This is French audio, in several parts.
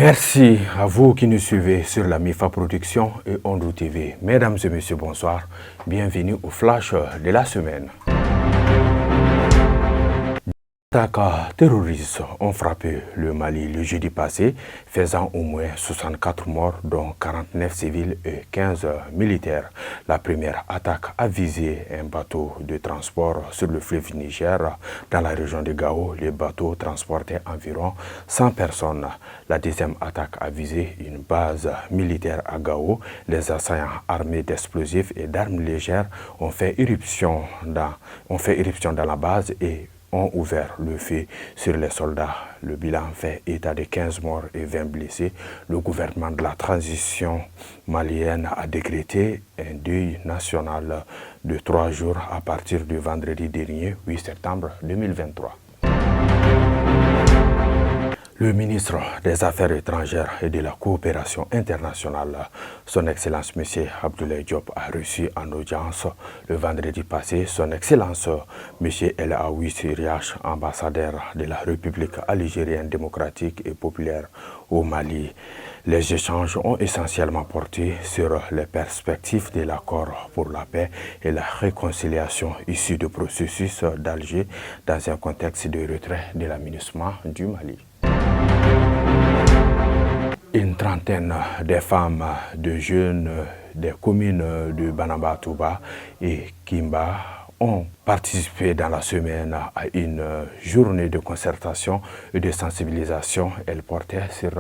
Merci à vous qui nous suivez sur la MIFA Production et Ondou TV. Mesdames et messieurs, bonsoir. Bienvenue au Flash de la semaine. Les attaques terroristes ont frappé le Mali le jeudi passé, faisant au moins 64 morts, dont 49 civils et 15 militaires. La première attaque a visé un bateau de transport sur le fleuve Niger. Dans la région de Gao, le bateau transportait environ 100 personnes. La deuxième attaque a visé une base militaire à Gao. Les assaillants armés d'explosifs et d'armes légères ont fait éruption dans la base et ont ouvert le feu sur les soldats. Le bilan fait état de 15 morts et 20 blessés. Le gouvernement de la transition malienne a décrété un deuil national de 3 jours à partir du vendredi dernier, 8 septembre 2023. Le ministre des Affaires étrangères et de la coopération internationale, son Excellence M. Abdoulaye Diop, a reçu en audience le vendredi passé son Excellence M. El Aoui Siriach, ambassadeur de la République algérienne démocratique et populaire au Mali. Les échanges ont essentiellement porté sur les perspectives de l'accord pour la paix et la réconciliation issu du processus d'Alger dans un contexte de retrait de l'aménagement du Mali. Une trentaine de femmes, de jeunes des communes de Banamba-Touba et Kimba ont participé dans la semaine à une journée de concertation et de sensibilisation. Elle portait sur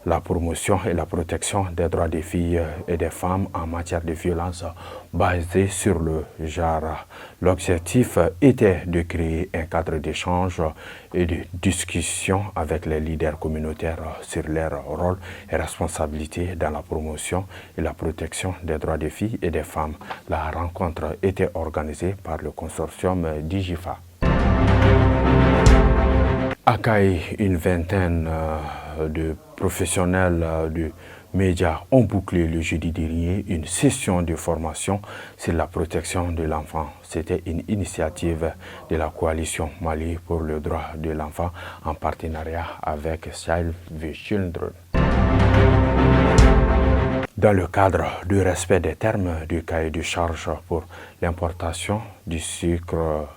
la promotion et la protection des droits des filles et des femmes en matière de violence basée sur le genre. L'objectif était de créer un cadre d'échange et de discussion avec les leaders communautaires sur leur rôle et responsabilité dans la promotion et la protection des droits des filles et des femmes. La rencontre était organisée par le consortium Digifa. À Kaï, une vingtaine de professionnels du médias ont bouclé le jeudi dernier une session de formation sur la protection de l'enfant. C'était une initiative de la coalition Mali pour le droit de l'enfant en partenariat avec Save the Children. Dans le cadre du respect des termes du cahier de charge pour l'importation du sucre,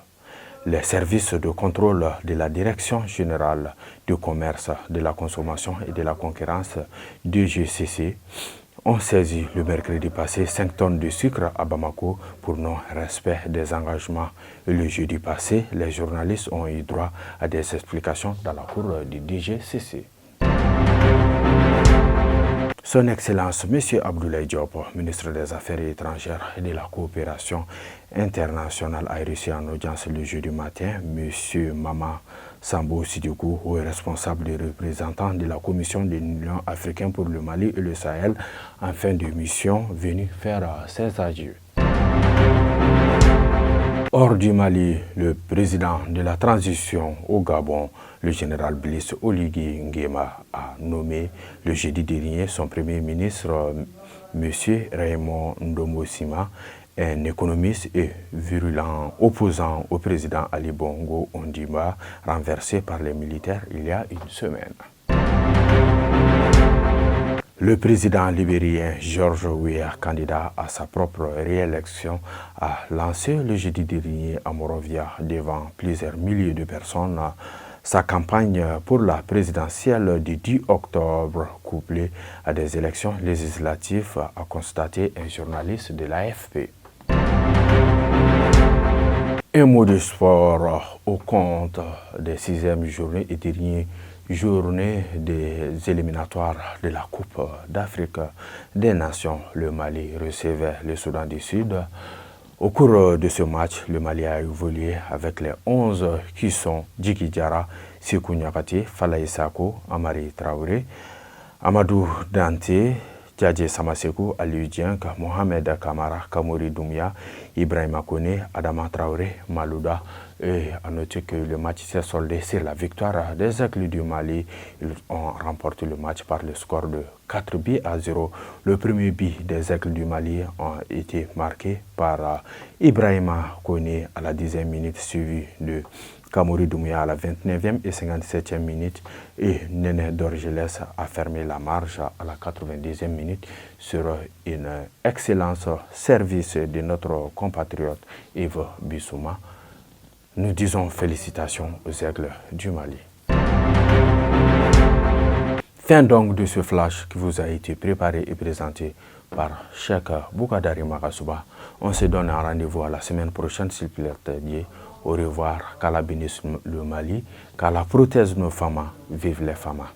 les services de contrôle de la Direction générale du commerce, de la consommation et de la concurrence DGCC ont saisi le mercredi passé 5 tonnes de sucre à Bamako pour non-respect des engagements. Le jeudi passé, les journalistes ont eu droit à des explications dans la cour du DGCC. Son Excellence M. Abdoulaye Diop, ministre des Affaires étrangères et de la coopération internationale, a reçu en audience le jeudi matin M. Mama Sambo Sidibou, responsable des représentants de la Commission de l'Union africaine pour le Mali et le Sahel, en fin de mission, venu faire ses adieux. Hors du Mali, le président de la transition au Gabon, le général Brice Oligui Nguema, a nommé le jeudi dernier son premier ministre, M. Raymond Ndombo-Sima, un économiste et virulent opposant au président Ali Bongo Ondimba, renversé par les militaires il y a une semaine. Le président libérien George Weah, candidat à sa propre réélection, a lancé le jeudi dernier à Monrovia devant plusieurs milliers de personnes sa campagne pour la présidentielle du 10 octobre, couplée à des élections législatives, a constaté un journaliste de l'AFP. Un mot de sport au compte des 6e journées et dernières journée des éliminatoires de la Coupe d'Afrique des Nations. Le Mali recevait le Soudan du Sud. Au cours de ce match, le Mali a évolué avec les 11 qui sont Djiki Diarra, Sékou Niakhaté, Falaye Sako, Amari Traoré, Amadou Dante, Djadje Samasekou, Aliou Dieng, Mohamed Kamara, Kamori Doumbia, Ibrahima Kone, Adama Traoré, Malouda. Et à noter que le match s'est soldé sur la victoire des Aigles du Mali. Ils ont remporté le match par le score de 4-0. Le premier but des Aigles du Mali a été marqué par Ibrahima Kone à la 10e minute, suivi de Kamori Doumbouya à la 29e et 57e minute et Néné Dorgelès a fermé la marge à la 90e minute sur une excellence service de notre compatriote Yves Bissouma. Nous disons félicitations aux Aigles du Mali. Fin donc de ce flash qui vous a été préparé et présenté par Cheikh Boukadari Makasouba. On se donne un rendez-vous à la semaine prochaine s'il plaît. Au revoir, qu'Allah bénisse le Mali, qu'Allah protège nos femmes, vive les femmes.